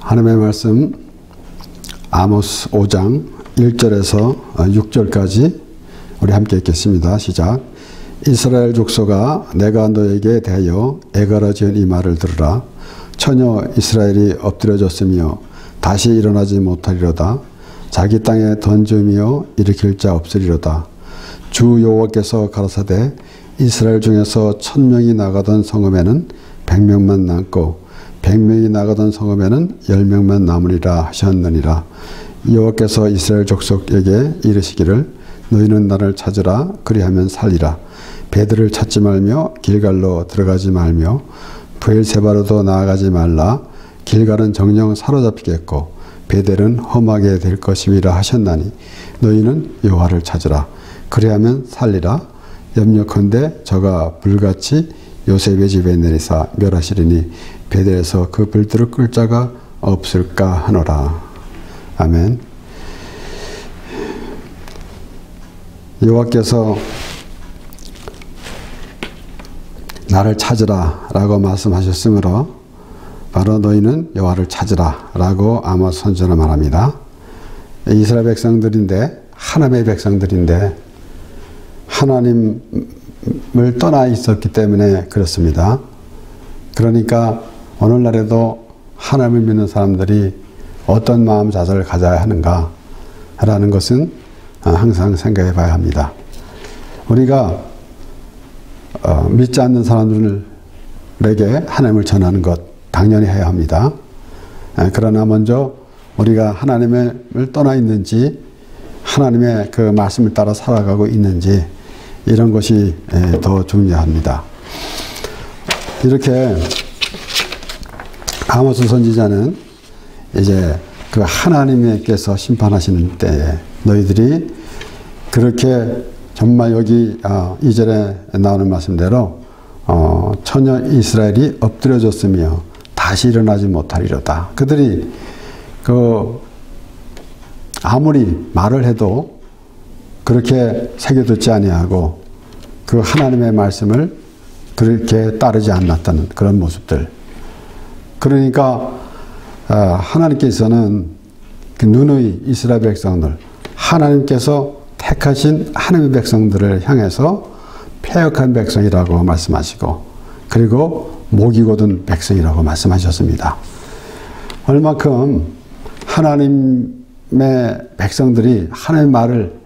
하나님의 말씀 아모스 5장 1절에서 6절까지 우리 함께 읽겠습니다. 시작. 이스라엘 족속아, 내가 너에게 대하여 애가라 지은 이 말을 들으라. 처녀 이스라엘이 엎드려졌으며 다시 일어나지 못하리로다. 자기 땅에 던짐이여 일으킬 자 없으리로다. 주 여호와께서 가라사대 이스라엘 중에서 1000명이 나가던 성읍에는 100명만 남고 100명이 나가던 성읍에는 10명만 남으리라 하셨느니라. 여호와께서 이스라엘 족속에게 이르시기를 너희는 나를 찾으라. 그리하면 살리라. 베들을 찾지 말며 길갈로 들어가지 말며 브엘세바로도 나아가지 말라. 길갈은 정녕 사로잡히겠고 베델은 험하게 될 것임이라 하셨나니 너희는 여호와를 찾으라. 그리하면 살리라. 염려컨대 저가 불같이 요셉의 집에 내리사 멸하시리니 베델에서 그 불들을 끌 자가 없을까 하노라. 아멘. 여호와께서 나를 찾으라 라고 말씀하셨으므로 바로 너희는 여호와를 찾으라 라고 아모스 선지자는 말합니다. 이스라엘 백성들인데, 하나님의 백성들인데 하나님을 떠나 있었기 때문에 그렇습니다. 그러니까 오늘날에도 하나님을 믿는 사람들이 어떤 마음 자세를 가져야 하는가 라는 것은 항상 생각해 봐야 합니다. 우리가 믿지 않는 사람들에게 하나님을 전하는 것 당연히 해야 합니다. 그러나 먼저 우리가 하나님을 떠나 있는지 하나님의 그 말씀을 따라 살아가고 있는지 이런 것이 더 중요합니다. 이렇게 아모스 선지자는 이제 그 하나님께서 심판하시는 때에 너희들이 그렇게 정말 여기 2절에 나오는 말씀대로 처녀 이스라엘이 엎드려졌으며 다시 일어나지 못하리로다. 그들이 아무리 말을 해도 그렇게 새겨듣지 아니하고 그 하나님의 말씀을 그렇게 따르지 않았다는 그런 모습들. 그러니까 하나님께서는 그 누누이 이스라엘 백성들, 하나님께서 택하신 하나님의 백성들을 향해서 패역한 백성이라고 말씀하시고 그리고 목이 곧은 백성이라고 말씀하셨습니다. 얼마큼 하나님의 백성들이 하나님의 말을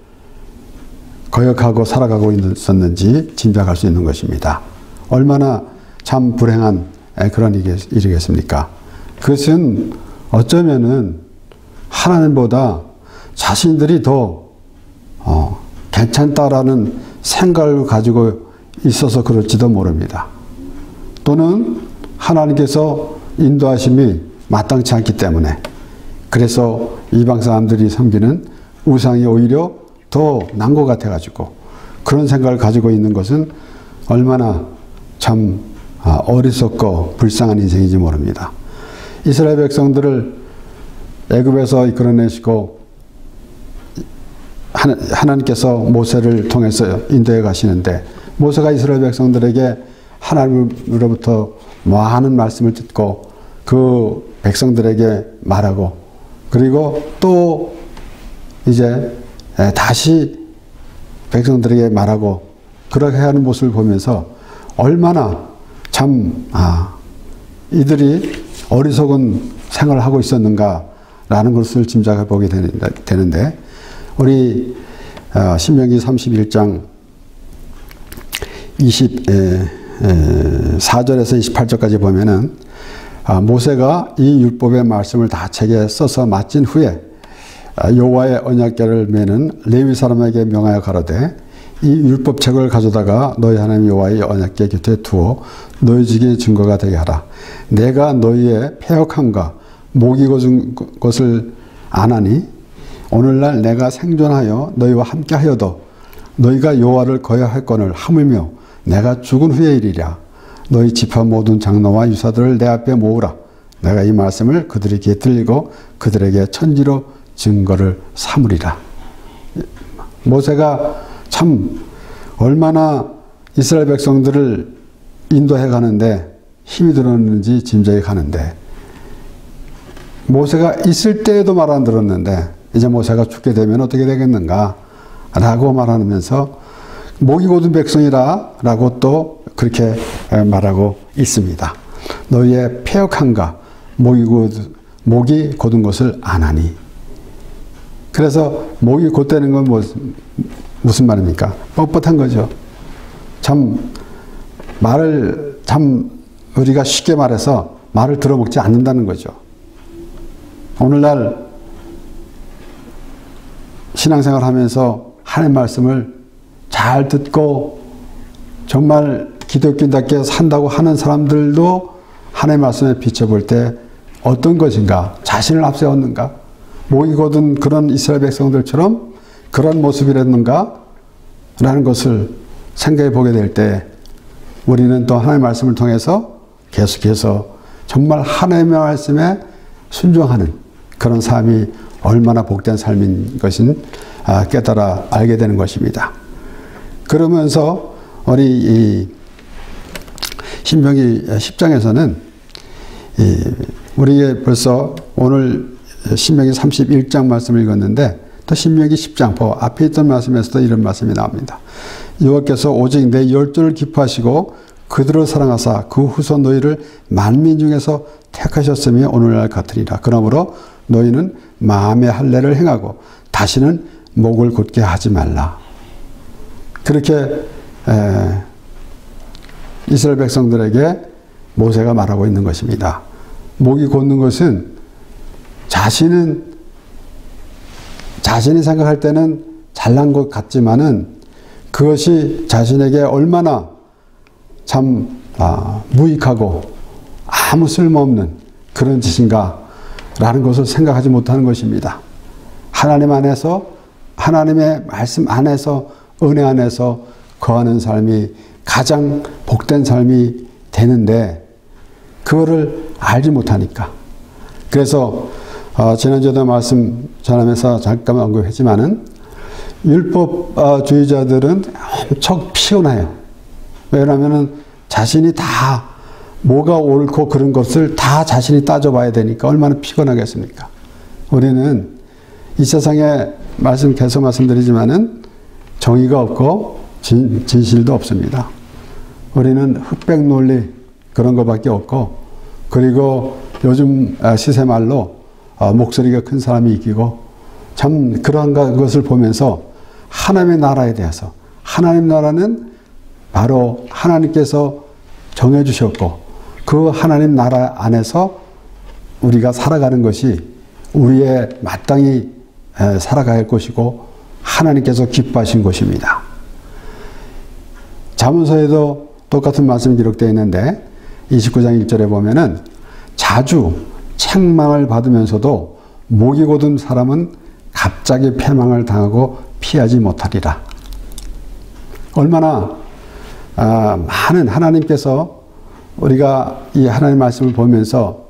거역하고 살아가고 있었는지 짐작할 수 있는 것입니다. 얼마나 참 불행한 그런 일이겠습니까? 그것은 어쩌면은 하나님보다 자신들이 더 괜찮다라는 생각을 가지고 있어서 그럴지도 모릅니다. 또는 하나님께서 인도하심이 마땅치 않기 때문에 그래서 이방 사람들이 섬기는 우상이 오히려 더 난 것 같아가지고 그런 생각을 가지고 있는 것은 얼마나 참 어리석고 불쌍한 인생인지 모릅니다. 이스라엘 백성들을 애굽에서 이끌어내시고 하나님께서 모세를 통해서 인도해 가시는데 모세가 이스라엘 백성들에게 하나님으로부터 많은 말씀을 듣고 그 백성들에게 말하고 그리고 또 이제 다시 백성들에게 말하고 그렇게 하는 모습을 보면서 얼마나 참 이들이 어리석은 생활을 하고 있었는가라는 것을 짐작해 보게 되는데 우리 신명기 31장 24절에서 28절까지 보면은 모세가 이 율법의 말씀을 다 책에 써서 마친 후에 여호와의 언약궤를 메는 레위 사람에게 명하여 가로되 이 율법책을 가져다가 너희 하나님 여호와의 언약궤 곁에 두어 너희 중에 증거가 되게 하라. 내가 너희의 패역함과 목이 곧은 것을 아나니 오늘날 내가 생존하여 너희와 함께하여도 너희가 여호와를 거역할거늘 하물며 내가 죽은 후의 일이랴. 너희 지파 모든 장로와 유사들을 내 앞에 모으라. 내가 이 말씀을 그들의 귀에 들리고 그들에게 천지로 증거를 삼으리라. 모세가 참 얼마나 이스라엘 백성들을 인도해 가는데 힘이 들었는지 짐작해 가는데 모세가 있을 때에도 말 안 들었는데 이제 모세가 죽게 되면 어떻게 되겠는가 라고 말하면서 목이 곧은 백성이라 라고 또 그렇게 말하고 있습니다. 너희의 패역함과 목이 곧은 것을 아나니. 그래서 목이 곧되는 건 무슨 말입니까? 뻣뻣한 거죠. 참 우리가 쉽게 말해서 말을 들어먹지 않는다는 거죠. 오늘날 신앙생활 하면서 하나님 말씀을 잘 듣고 정말 기독교인답게 산다고 하는 사람들도 하나님 말씀에 비춰볼 때 어떤 것인가? 자신을 앞세웠는가? 목이 곧은 그런 이스라엘 백성들처럼 그런 모습이랬는가? 라는 것을 생각해 보게 될 때 우리는 또 하나님의 말씀을 통해서 계속해서 정말 하나님의 말씀에 순종하는 그런 삶이 얼마나 복된 삶인 것인 깨달아 알게 되는 것입니다. 그러면서 우리 이 신명기 10장에서는 우리의 벌써 오늘 신명기 31장 말씀을 읽었는데 또 신명기 10장 앞에 있던 말씀에서도 이런 말씀이 나옵니다. 여호와께서 오직 내 열조를 기뻐하시고 그들을 사랑하사 그 후손 너희를 만민 중에서 택하셨으니 오늘날 같으리라. 그러므로 너희는 마음의 할례를 행하고 다시는 목을 곧게 하지 말라. 그렇게 이스라엘 백성들에게 모세가 말하고 있는 것입니다. 목이 곧는 것은 자신이 생각할 때는 잘난 것 같지만은 그것이 자신에게 얼마나 참 무익하고 아무 쓸모없는 그런 짓인가 라는 것을 생각하지 못하는 것입니다. 하나님 안에서 하나님의 말씀 안에서 은혜 안에서 거하는 삶이 가장 복된 삶이 되는데 그거를 알지 못하니까. 그래서 지난주에도 말씀 전하면서 잠깐 언급했지만은 율법주의자들은 엄청 피곤해요. 왜냐하면 자신이 다 뭐가 옳고 그런 것을 다 자신이 따져봐야 되니까 얼마나 피곤하겠습니까? 우리는 이 세상에 계속 말씀드리지만은 정의가 없고 진실도 없습니다. 우리는 흑백 논리 그런 것밖에 없고 그리고 요즘 시세말로 목소리가 큰 사람이 이기고 참 그러한 것을 보면서 하나님의 나라에 대해서 하나님 나라는 바로 하나님께서 정해 주셨고 그 하나님 나라 안에서 우리가 살아가는 것이 우리의 마땅히 살아가야 할 것이고 하나님께서 기뻐하신 것입니다. 잠언서에도 똑같은 말씀이 기록되어 있는데 29장 1절에 보면은 자주 책망을 받으면서도 목이 곧은 사람은 갑자기 패망을 당하고 피하지 못하리라. 얼마나 많은 하나님께서 우리가 이 하나님 말씀을 보면서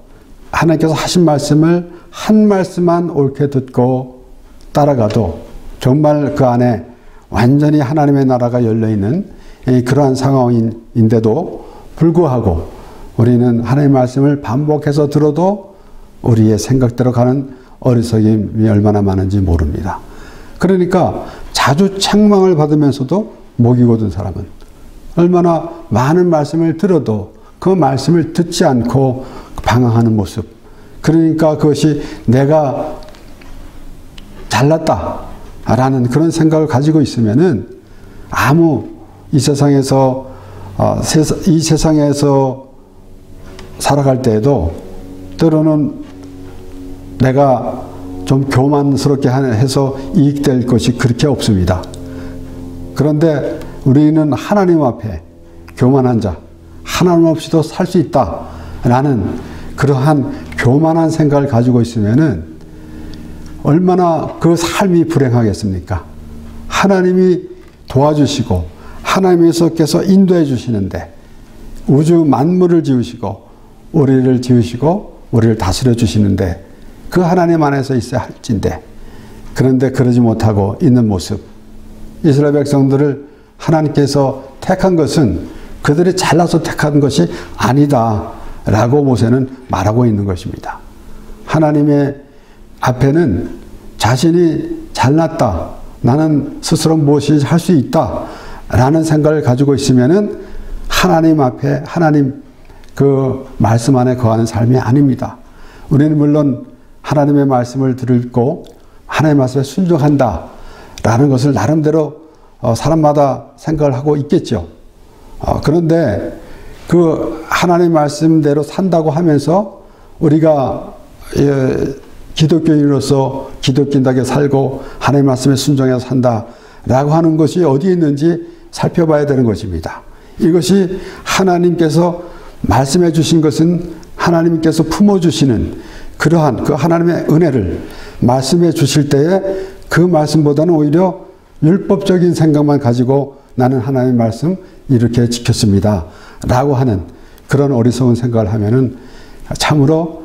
하나님께서 하신 말씀을 한 말씀만 옳게 듣고 따라가도 정말 그 안에 완전히 하나님의 나라가 열려있는 그러한 상황인데도 불구하고 우리는 하나님의 말씀을 반복해서 들어도 우리의 생각대로 가는 어리석임이 얼마나 많은지 모릅니다. 그러니까 자주 책망을 받으면서도 목이 곧은 사람은 얼마나 많은 말씀을 들어도 그 말씀을 듣지 않고 방황하는 모습. 그러니까 그것이 내가 잘났다라는 그런 생각을 가지고 있으면은 아무 이 세상에서 살아갈 때에도 때로는 내가 좀 교만스럽게 해서 이익될 것이 그렇게 없습니다. 그런데 우리는 하나님 앞에 교만한 자, 하나님 없이도 살 수 있다라는 그러한 교만한 생각을 가지고 있으면은 얼마나 그 삶이 불행하겠습니까? 하나님이 도와주시고 하나님께서 인도해 주시는데 우주 만물을 지으시고 우리를 지으시고 우리를 다스려 주시는데 그 하나님 안에서 있어야 할진데 그런데 그러지 못하고 있는 모습. 이스라엘 백성들을 하나님께서 택한 것은 그들이 잘나서 택한 것이 아니다 라고 모세는 말하고 있는 것입니다. 하나님의 앞에는 자신이 잘났다, 나는 스스로 무엇이든지 할 수 있다 라는 생각을 가지고 있으면은 하나님 앞에 하나님 그 말씀 안에 거하는 삶이 아닙니다. 우리는 물론 하나님의 말씀을 듣고 하나님의 말씀에 순종한다 라는 것을 나름대로 사람마다 생각을 하고 있겠죠. 그런데 그 하나님 말씀대로 산다고 하면서 우리가 기독교인으로서 기독교인답게 살고 하나님 말씀에 순종해서 산다라고 하는 것이 어디에 있는지 살펴봐야 되는 것입니다. 이것이 하나님께서 말씀해 주신 것은 하나님께서 품어주시는 그러한 그 하나님의 은혜를 말씀해 주실 때에 그 말씀보다는 오히려 율법적인 생각만 가지고 나는 하나님의 말씀 이렇게 지켰습니다 라고 하는 그런 어리석은 생각을 하면은 참으로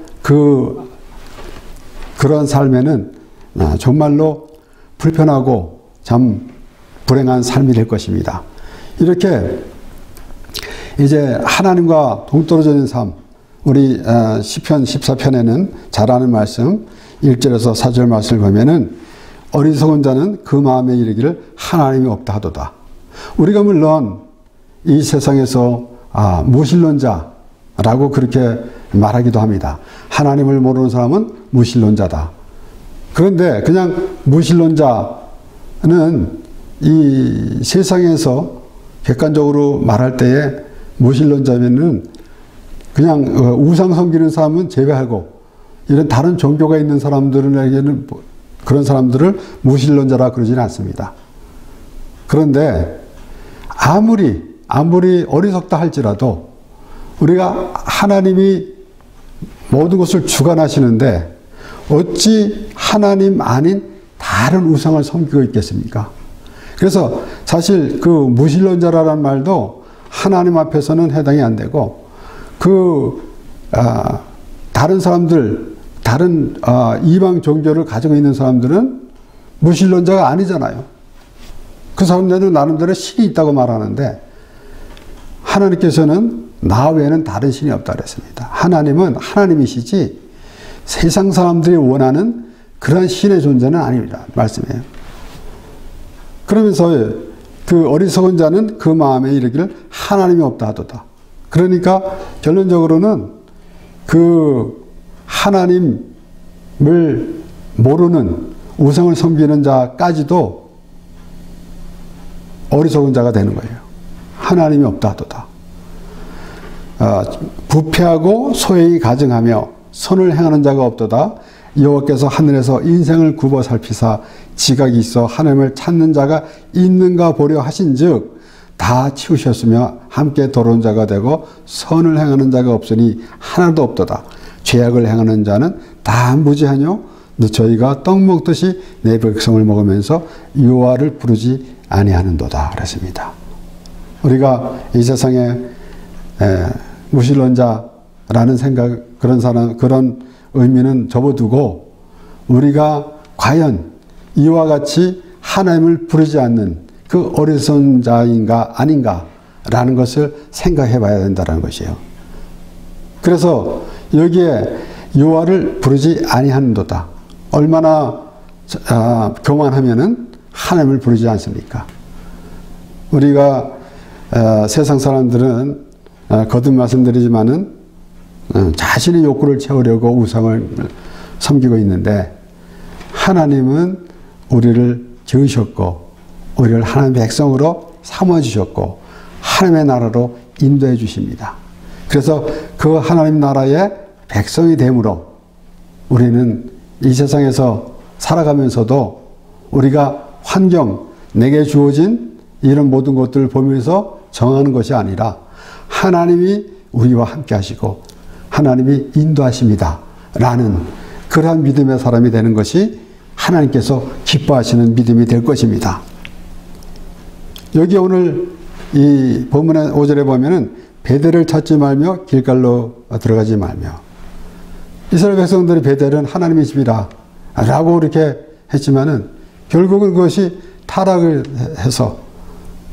그런 삶에는 정말로 불편하고 참 불행한 삶이 될 것입니다. 이렇게 이제 하나님과 동떨어져 있는 삶, 우리 시편 14편에는 잘 아는 말씀 1절에서 4절 말씀을 보면은 어리석은 자는 그 마음에 이르기를 하나님이 없다 하도다. 우리가 물론 이 세상에서 무신론자라고 그렇게 말하기도 합니다. 하나님을 모르는 사람은 무신론자다. 그런데 그냥 무신론자는 이 세상에서 객관적으로 말할 때에 무신론자면은 그냥 우상 섬기는 사람은 제외하고 이런 다른 종교가 있는 사람들에게는 그런 사람들을 무신론자라 그러지는 않습니다. 그런데 아무리 어리석다 할지라도 우리가 하나님이 모든 것을 주관하시는데 어찌 하나님 아닌 다른 우상을 섬기고 있겠습니까? 그래서 사실 그 무신론자라는 말도 하나님 앞에서는 해당이 안 되고 다른 사람들, 다른 이방 종교를 가지고 있는 사람들은 무신론자가 아니잖아요. 그 사람들은 나름대로 신이 있다고 말하는데 하나님께서는 나 외에는 다른 신이 없다 그랬습니다. 하나님은 하나님이시지 세상 사람들이 원하는 그런 신의 존재는 아닙니다. 말씀이에요. 그러면서 그 어리석은 자는 그 마음에 이르기를 하나님이 없다 하도다. 그러니까 결론적으로는 그 하나님을 모르는 우상을 섬기는 자까지도 어리석은 자가 되는 거예요. 하나님이 없다 하도다. 부패하고 소행이 가증하며 선을 행하는 자가 없도다. 여호와께서 하늘에서 인생을 굽어 살피사 지각이 있어 하나님을 찾는 자가 있는가 보려 하신즉 다 치우셨으며 함께 더러운 자가 되고 선을 행하는 자가 없으니 하나도 없도다. 죄악을 행하는 자는 다 무지하뇨 저희가 떡 먹듯이 내 백성을 먹으면서 여호와를 부르지 아니하는도다 그랬습니다. 우리가 이 세상에 무신론자라는 생각, 그런 의미는 접어두고 우리가 과연 이와 같이 하나님을 부르지 않는 그 어리석은 자인가 아닌가라는 것을 생각해 봐야 된다는 것이에요. 그래서 여기에 여호와를 부르지 아니하는도다. 얼마나 교만하면은 하나님을 부르지 않습니까? 우리가 세상 사람들은 거듭 말씀드리지만은 자신의 욕구를 채우려고 우상을 섬기고 있는데 하나님은 우리를 지으셨고 우리를 하나님의 백성으로 삼아주셨고 하나님의 나라로 인도해 주십니다. 그래서 그 하나님 나라의 백성이 됨으로 우리는 이 세상에서 살아가면서도 우리가 환경, 내게 주어진 이런 모든 것들을 보면서 정하는 것이 아니라 하나님이 우리와 함께 하시고 하나님이 인도하십니다 라는 그러한 믿음의 사람이 되는 것이 하나님께서 기뻐하시는 믿음이 될 것입니다. 여기 오늘 이 본문의 5절에 보면은 베델을 찾지 말며 길갈로 들어가지 말며 이스라엘 백성들이 베델은 하나님의 집이라 라고 이렇게 했지만은 결국은 그것이 타락을 해서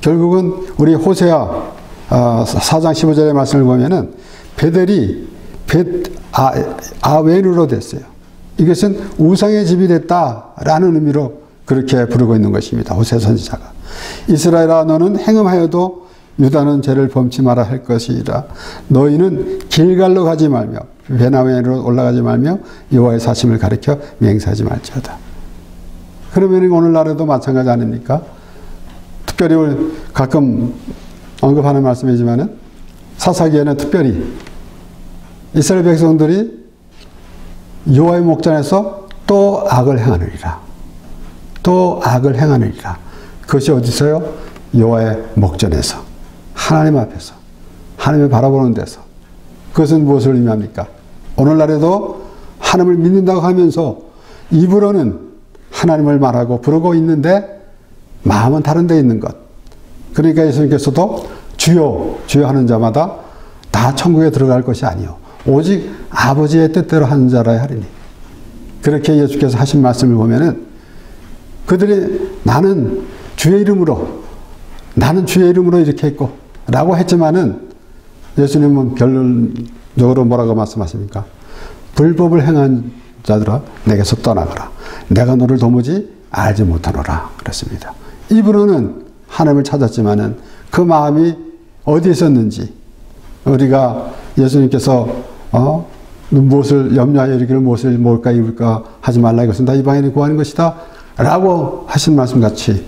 결국은 우리 호세아 4장 15절의 말씀을 보면은 베델이 아웬으로 됐어요. 이것은 우상의 집이 됐다라는 의미로 그렇게 부르고 있는 것입니다. 호세아 선지자가. 이스라엘아 너는 행음하여도 유다는 죄를 범치 마라 할 것이라. 너희는 길갈로 가지 말며 베나멜로 올라가지 말며 여호와의 사심을 가리켜 맹세하지 말지어다. 그러면 오늘날에도 마찬가지 아닙니까? 특별히 가끔 언급하는 말씀이지만은 사사기에는 특별히 이스라엘 백성들이 여호와의 목전에서 또 악을 행하느니라. 또 악을 행하느니라. 그것이 어디서요? 여호와의 목전에서, 하나님 앞에서, 하나님을 바라보는 데서. 그것은 무엇을 의미합니까? 오늘날에도 하나님을 믿는다고 하면서 입으로는 하나님을 말하고 부르고 있는데 마음은 다른 데 있는 것. 그러니까 예수님께서도 주여 주여 하는 자마다 다 천국에 들어갈 것이 아니요 오직 아버지의 뜻대로 하는 자라야 하리니. 그렇게 예수께서 하신 말씀을 보면은 그들이 나는 주의 이름으로 이렇게 했고 라고 했지만은 예수님은 결론적으로 뭐라고 말씀하십니까? 불법을 행한 자들아 내게서 떠나가라. 내가 너를 도무지 알지 못하노라 그랬습니다. 입으로는 하나님을 찾았지만은 그 마음이 어디에 있었는지, 우리가 예수님께서 무엇을 염려하여 이르기를 무엇을 먹을까 입을까 하지 말라, 이것은 다 이방인이 구하는 것이다 라고 하신 말씀 같이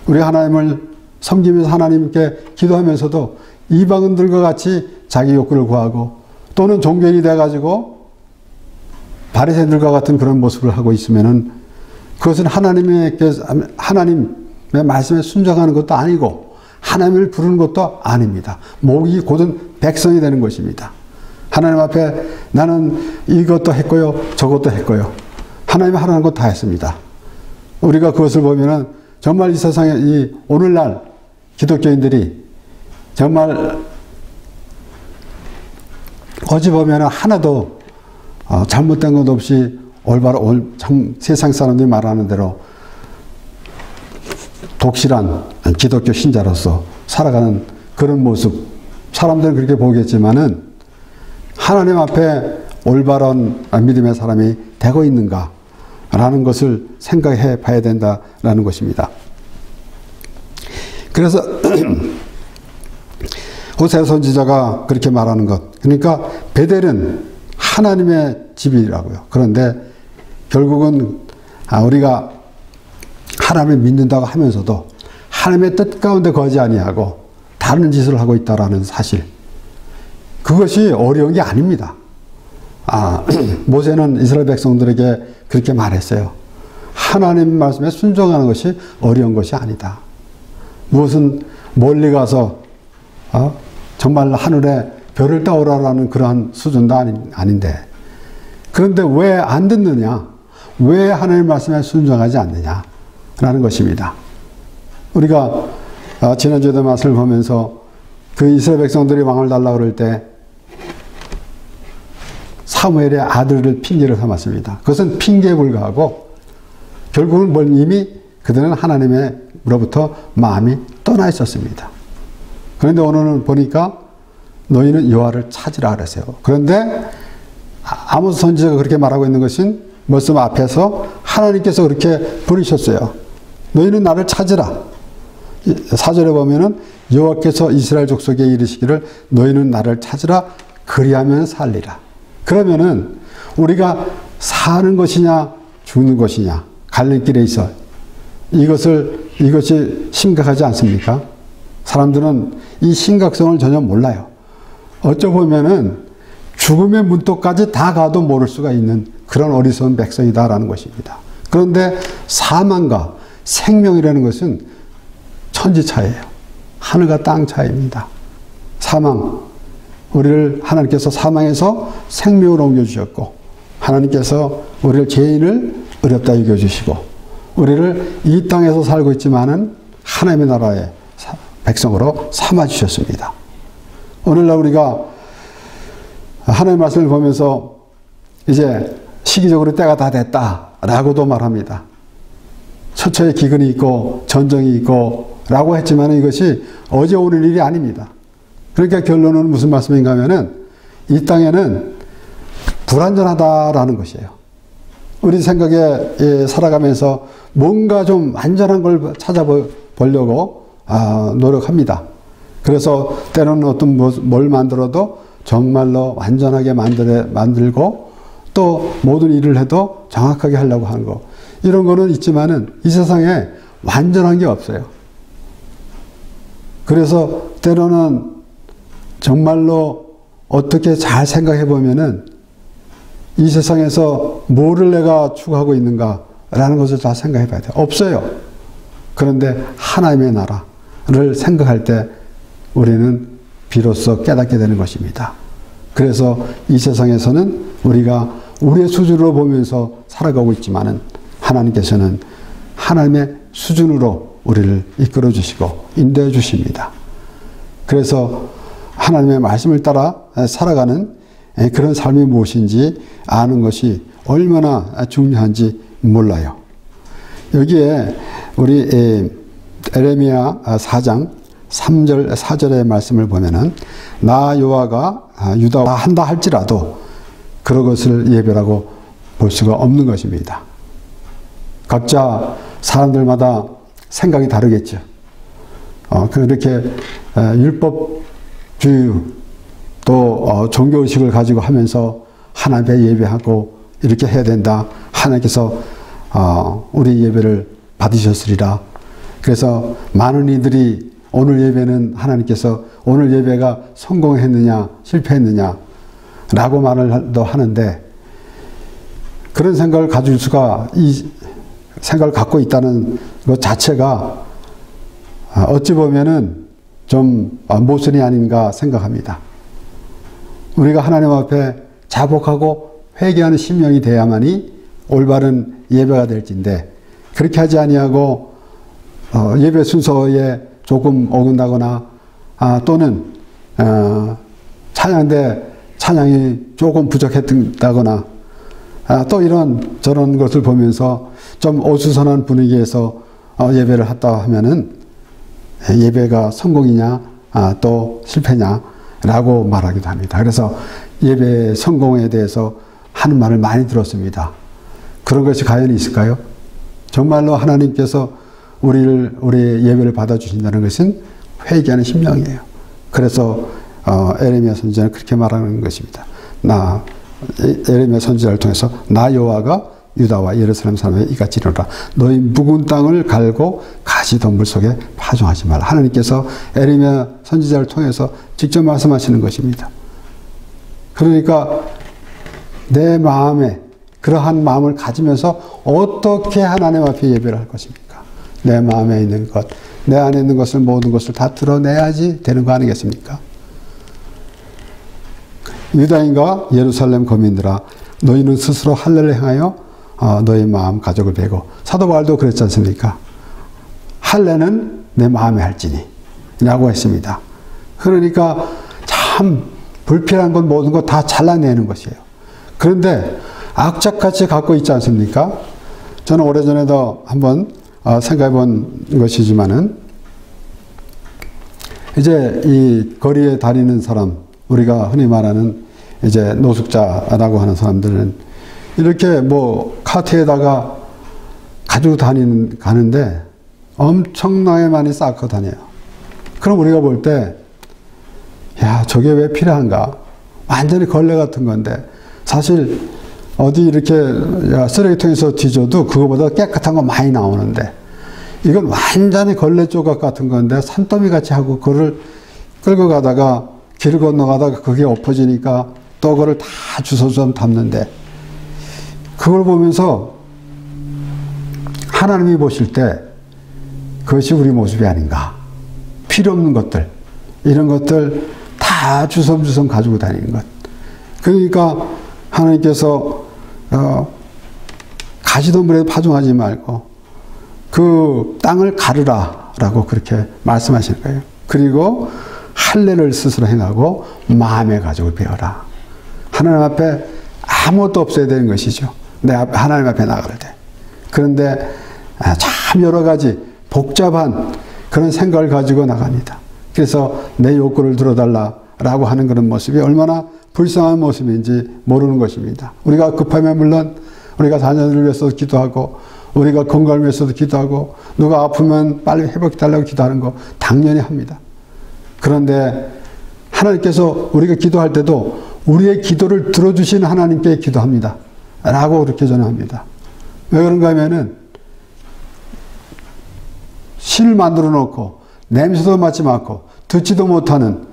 우리 하나님을 섬기면서 하나님께 기도하면서도 이방인들과 같이 자기 욕구를 구하고 또는 종교인이 돼가지고 바리새인들과 같은 그런 모습을 하고 있으면은 그것은 하나님의 말씀에 순종하는 것도 아니고 하나님을 부르는 것도 아닙니다. 목이 곧은 백성이 되는 것입니다. 하나님 앞에 나는 이것도 했고요 저것도 했고요 하나님이 하라는 것 다 했습니다. 우리가 그것을 보면은 정말 이 세상에 이 오늘날 기독교인들이 정말 어찌 보면은 하나도 잘못된 것 없이 올바로 세상 사람들이 말하는 대로 독실한 기독교 신자로서 살아가는 그런 모습, 사람들은 그렇게 보겠지만은 하나님 앞에 올바른 믿음의 사람이 되고 있는가 라는 것을 생각해 봐야 된다라는 것입니다. 그래서 호세아 선지자가 그렇게 말하는 것, 그러니까 베델은 하나님의 집이라고요. 그런데 결국은 우리가 하나님을 믿는다고 하면서도 하나님의 뜻 가운데 거하지 아니하고 다른 짓을 하고 있다라는 사실, 그것이 어려운 게 아닙니다. 모세는 이스라엘 백성들에게 그렇게 말했어요. 하나님 말씀에 순종하는 것이 어려운 것이 아니다. 무엇은 멀리 가서 정말 하늘에 별을 따오라라는 그러한 수준도 아닌데, 그런데 왜 안 듣느냐? 왜 하나님 말씀에 순종하지 않느냐라는 것입니다. 우리가 지난주에도 말씀을 보면서 그 이스라엘 백성들이 왕을 달라고 그럴 때 사무엘의 아들을 핑계로 삼았습니다. 그것은 핑계에 불과하고 결국은 이미 그들은 하나님으로부터 마음이 떠나 있었습니다. 그런데 오늘은 보니까 너희는 여호와를 찾으라 그랬어요. 그런데 아모스 선지자가 그렇게 말하고 있는 것은 말씀 앞에서 하나님께서 그렇게 부르셨어요. 너희는 나를 찾으라. 4절에 보면은 여호와께서 이스라엘 족속에 이르시기를 너희는 나를 찾으라 그리하면 살리라. 그러면은 우리가 사는 것이냐 죽는 것이냐 갈림길에 있어 이것이 심각하지 않습니까? 사람들은 이 심각성을 전혀 몰라요. 어쩌 보면은 죽음의 문턱까지 다 가도 모를 수가 있는 그런 어리석은 백성이다라는 것입니다. 그런데 사망과 생명이라는 것은 천지 차이예요. 하늘과 땅 차이입니다. 사망, 우리를 하나님께서 사망에서 생명으로 옮겨주셨고, 하나님께서 우리를 죄인을 어렵다 여겨주시고, 우리를 이 땅에서 살고 있지만은 하나님의 나라의 백성으로 삼아주셨습니다. 오늘날 우리가 하나님의 말씀을 보면서 이제 시기적으로 때가 다 됐다라고도 말합니다. 처처에 기근이 있고 전쟁이 있고 라고 했지만 이것이 어제 오늘 일이 아닙니다. 그러니까 결론은 무슨 말씀인가 하면은 이 땅에는 불완전하다라는 것이에요. 우리 생각에 살아가면서 뭔가 좀 완전한 걸 찾아보려고 노력합니다. 그래서 때로는 어떤 뭘 만들어도 정말로 완전하게 만들고 또 모든 일을 해도 정확하게 하려고 하는 거. 이런 거는 있지만은 이 세상에 완전한 게 없어요. 그래서 때로는 정말로 어떻게 잘 생각해 보면은 이 세상에서 뭐를 내가 추구하고 있는가라는 것을 다 생각해 봐야 돼요. 없어요. 그런데 하나님의 나라를 생각할 때 우리는 비로소 깨닫게 되는 것입니다. 그래서 이 세상에서는 우리가 우리의 수준으로 보면서 살아가고 있지만은 하나님께서는 하나님의 수준으로 우리를 이끌어 주시고 인도해 주십니다. 그래서 하나님의 말씀을 따라 살아가는 그런 삶이 무엇인지 아는 것이 얼마나 중요한지 몰라요. 여기에 우리 에레미야 4장 3절 4절의 말씀을 보면은 나 여호와가 유다와 한다 할지라도 그런 것을 예배라고 볼 수가 없는 것입니다. 각자 사람들마다 생각이 다르겠죠. 그렇게 율법주의 또 종교의식을 가지고 하면서 하나님께 예배하고 이렇게 해야 된다. 하나님께서 우리 예배를 받으셨으리라. 그래서 많은 이들이 오늘 예배는 하나님께서 오늘 예배가 성공했느냐 실패했느냐 라고 말을 하는데 그런 생각을 가질 수가 이 생각을 갖고 있다는 것 자체가 어찌 보면은 좀 모순이 아닌가 생각합니다. 우리가 하나님 앞에 자복하고 회개하는 심령이 돼야만이 올바른 예배가 될진데 그렇게 하지 아니하고 예배 순서에 조금 어긋나거나 또는 찬양이 조금 부족했다거나 또 이런 저런 것을 보면서 좀 어수선한 분위기에서 예배를 했다 하면은 예배가 성공이냐 또 실패냐라고 말하기도 합니다. 그래서 예배 성공에 대해서 하는 말을 많이 들었습니다. 그런 것이 과연 있을까요? 정말로 하나님께서 우리의 예배를 받아주신다는 것은 회개하는 심령이에요. 그래서 에레미야 선지자는 그렇게 말하는 것입니다. 에레미야 선지자를 통해서 나 여호와가 유다와 예루살렘 사람에게 이같이 이르노라. 너희 묵은 땅을 갈고 가시덤불 속에 파종하지 말라. 하나님께서 에레미야 선지자를 통해서 직접 말씀하시는 것입니다. 그러니까 내 마음에 그러한 마음을 가지면서 어떻게 하나님 앞에 예배를 할 것입니까? 내 마음에 있는 것, 내 안에 있는 것을 모든 것을 다 드러내야지 되는 거 아니겠습니까? 유다인과 예루살렘 거민들아 너희는 스스로 할례를 행하여 너희 마음 가족을 베고 사도 바울도 그랬지 않습니까? 할례는 내 마음에 할지니 라고 했습니다. 그러니까 참 불필요한 것 모든 것 다 잘라내는 것이에요. 그런데 악착같이 갖고 있지 않습니까? 저는 오래전에도 한번 생각해 본 것이지만은 이제 이 거리에 다니는 사람 우리가 흔히 말하는 이제 노숙자라고 하는 사람들은 이렇게 뭐 카트에다가 가지고 가는데 엄청나게 많이 쌓고 다녀요. 그럼 우리가 볼 때 야 저게 왜 필요한가? 완전히 걸레 같은 건데 사실 어디 이렇게 쓰레기통에서 뒤져도 그거보다 깨끗한 거 많이 나오는데 이건 완전히 걸레 조각 같은 건데 산더미 같이 하고 그거를 끌고 가다가 길을 건너가다가 그게 엎어지니까 또 그걸 다 주워서 담는데 그걸 보면서 하나님이 보실 때 그것이 우리 모습이 아닌가. 필요 없는 것들 이런 것들 다 주섬주섬 가지고 다니는 것. 그러니까 하나님께서 가시덤불에 파종하지 말고 그 땅을 가르라 라고 그렇게 말씀하시는 거예요. 그리고 할례를 스스로 행하고 마음의 가족을 베어라. 하나님 앞에 아무것도 없어야 되는 것이죠. 내 앞에 하나님 앞에 나갈 때. 그런데 참 여러 가지 복잡한 그런 생각을 가지고 나갑니다. 그래서 내 욕구를 들어달라라고 하는 그런 모습이 얼마나 불쌍한 모습인지 모르는 것입니다. 우리가 급하면 물론 우리가 자녀들을 위해서도 기도하고 우리가 건강을 위해서도 기도하고 누가 아프면 빨리 회복해달라고 기도하는 거 당연히 합니다. 그런데 하나님께서 우리가 기도할 때도 우리의 기도를 들어주시는 하나님께 기도합니다. 라고 그렇게 전합니다. 왜 그런가 하면은 신을 만들어 놓고 냄새도 맡지 않고 듣지도 못하는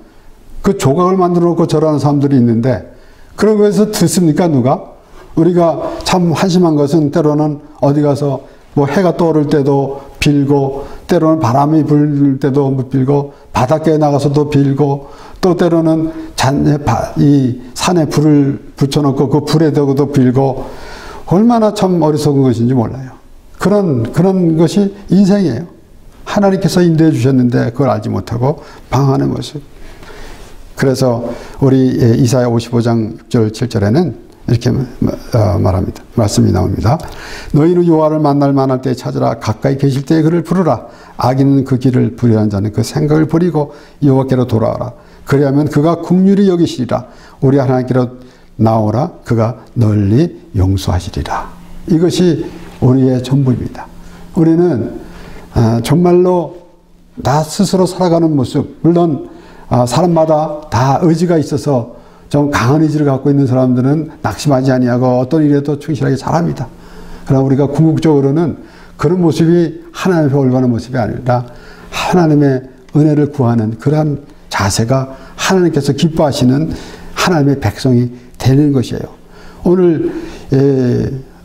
그 조각을 만들어 놓고 절하는 사람들이 있는데 그런 거에서 듣습니까 누가? 우리가 참 한심한 것은 때로는 어디 가서 뭐 해가 떠오를 때도 빌고 때로는 바람이 불 때도 빌고 바닷가에 나가서도 빌고 또 때로는 이 산에 불을 붙여놓고 그 불에 대고도 빌고 얼마나 참 어리석은 것인지 몰라요. 그런 것이 인생이에요. 하나님께서 인도해 주셨는데 그걸 알지 못하고 방황하는 모습. 그래서 우리 이사야 55장 6절 7절에는 이렇게 말합니다. 말씀이 나옵니다. 너희는 여호와를 만날 만할 때에 찾으라. 가까이 계실 때에 그를 부르라. 악인은 그 길을 불의한 자는 그 생각을 버리고 여호와께로 돌아오라. 그리하면 그가 긍휼히 여기시리라. 우리 하나님께로 나오라. 그가 널리 용서하시리라. 이것이 우리의 전부입니다. 우리는 정말로 나 스스로 살아가는 모습, 물론 사람마다 다 의지가 있어서 좀 강한 의지를 갖고 있는 사람들은 낙심하지 아니하고 어떤 일에도 충실하게 잘합니다. 그러나 우리가 궁극적으로는 그런 모습이 하나님 앞에 올바른 모습이 아니라 하나님의 은혜를 구하는 그러한 자세가 하나님께서 기뻐하시는 하나님의 백성이 되는 것이에요. 오늘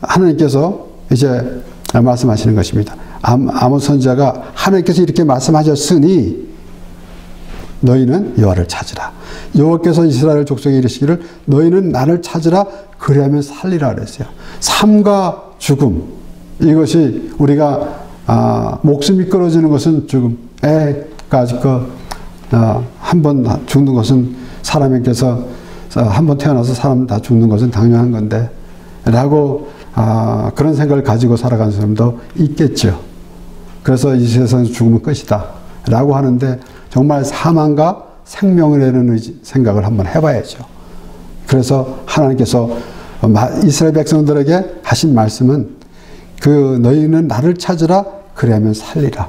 하나님께서 이제 말씀하시는 것입니다. 아모스 선지자가 하나님께서 이렇게 말씀하셨으니 너희는 여호와를 찾으라. 여호와께서 이스라엘 족속에 이르시기를 너희는 나를 찾으라. 그리하면 살리라 그랬어요. 삶과 죽음, 이것이 우리가 목숨이 끊어지는 것은 죽음, 애까지 한 번 죽는 것은 사람에게서 한 번 태어나서 사람 다 죽는 것은 당연한 건데 라고 그런 생각을 가지고 살아가는 사람도 있겠죠. 그래서 이 세상에서 죽으면 끝이다 라고 하는데 정말 사망과 생명을 내는 생각을 한번 해봐야죠. 그래서 하나님께서 이스라엘 백성들에게 하신 말씀은 너희는 나를 찾으라. 그리하면 살리라.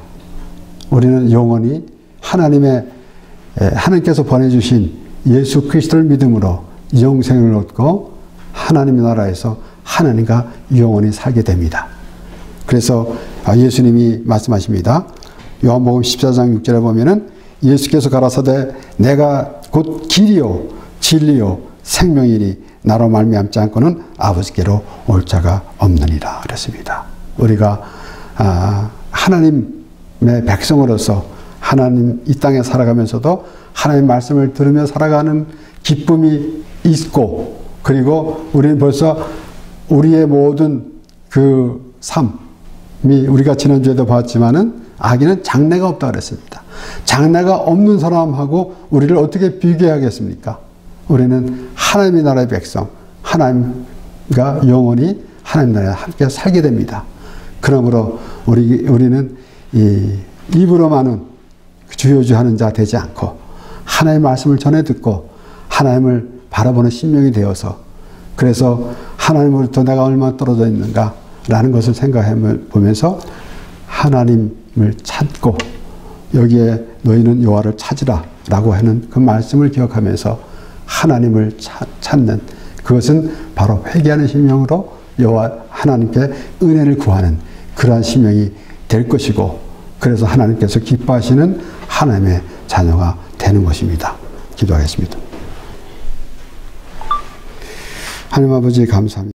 우리는 영원히 하나님께서 보내주신 예수 그리스도를 믿음으로 영생을 얻고 하나님의 나라에서 하나님과 영원히 살게 됩니다. 그래서 예수님이 말씀하십니다. 요한복음 14장 6절에 보면은 예수께서 가라사대 내가 곧 길이요 진리요 생명이니 나로 말미암지 않고는 아버지께로 올 자가 없느니라 그랬습니다. 우리가 하나님의 백성으로서 하나님 이 땅에 살아가면서도 하나님의 말씀을 들으며 살아가는 기쁨이 있고 그리고 우리는 벌써 우리의 모든 그 삶이 우리가 지난주에도 봤지만은 악인은 장래가 없다 그랬습니다. 장래가 없는 사람하고 우리를 어떻게 비교하겠습니까? 우리는 하나님의 나라의 백성, 하나님과 영원히 하나님 나라에 함께 살게 됩니다. 그러므로 우리는 입으로만은 주여주하는 자 되지 않고 하나님의 말씀을 전해 듣고 하나님을 바라보는 심령이 되어서 그래서 하나님으로부터 내가 얼마나 떨어져 있는가 라는 것을 생각해 보면서 하나님을 찾고 여기에 너희는 여호와를 찾으라 라고 하는 그 말씀을 기억하면서 하나님을 찾는 그것은 바로 회개하는 심령으로 여호와 하나님께 은혜를 구하는 그러한 심령이 될 것이고 그래서 하나님께서 기뻐하시는 하나님의 자녀가 되는 것입니다. 기도하겠습니다. 하나님 아버지 감사합니다.